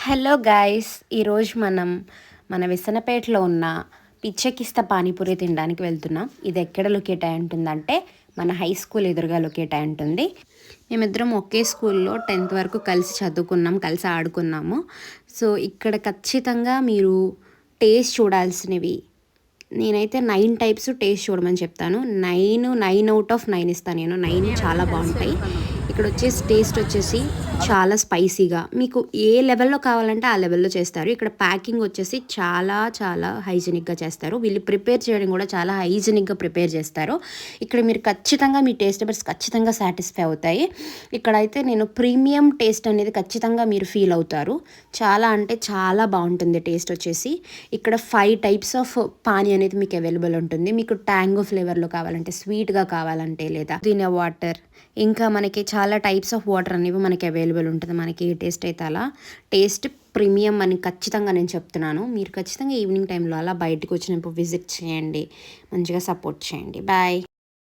Hello guys, ఈరోజు మనం మన విసనపేటలో ఉన్న పిచ్చెకిస్త పానీపూరి తినడానికి వెళ్తున్నాం. ఇది ఎక్కడ లొకేట్ అయి ఉంటుందంటే మన హై స్కూల్ ఎదురుగా లొకేట్ అయి ఉంటుంది. మేమిద్దరం ఒకే స్కూల్లో 10th వరకు కలిసి చదువుకున్నాం, కలిసి ఆడుకున్నాము. సో ఇక్కడ ఖచ్చితంగా మీరు టేస్ట్ చూడాల్సినవి, నేనైతే 9 టైప్స్ టేస్ట్ చూడమని చెప్తాను. 9 అవుట్ ఆఫ్ 9 ఇస్తాను. నేను 9 చాలా బాగుంటాయి. ఇక్కడ వచ్చేసి టేస్ట్ వచ్చేసి చాలా స్పైసీగా, మీకు ఏ లెవెల్లో కావాలంటే ఆ లెవెల్లో చేస్తారు. ఇక్కడ ప్యాకింగ్ వచ్చేసి చాలా చాలా హైజీనిక్గా చేస్తారు. వీళ్ళు ప్రిపేర్ చేయడం కూడా చాలా హైజీనిక్గా ప్రిపేర్ చేస్తారు. ఇక్కడ మీరు ఖచ్చితంగా మీ టేస్ట్ బడ్స్ ఖచ్చితంగా సాటిస్ఫై అవుతాయి. ఇక్కడైతే నేను ప్రీమియం టేస్ట్ అనేది ఖచ్చితంగా మీరు ఫీల్ అవుతారు. చాలా అంటే చాలా బాగుంటుంది టేస్ట్ వచ్చేసి. ఇక్కడ 5 టైప్స్ ఆఫ్ పానీ అనేది మీకు అవైలబుల్ ఉంటుంది. మీకు ట్యాంగో ఫ్లేవర్లో కావాలంటే, స్వీట్గా కావాలంటే, లేదా పుదీనా వాటర్, ఇంకా మనకి చాలా టైప్స్ ఆఫ్ వాటర్ అనేవి మనకి అవైలబుల్ ఉంటుంది. మనకి ఏ టేస్ట్ అయితే అలా టేస్ట్ ప్రీమియం అని ఖచ్చితంగా నేను చెప్తున్నాను. మీరు ఖచ్చితంగా ఈవినింగ్ టైంలో అలా బయటకు వచ్చినప్పుడు విజిట్ చేయండి, మంచిగా సపోర్ట్ చేయండి. బాయ్.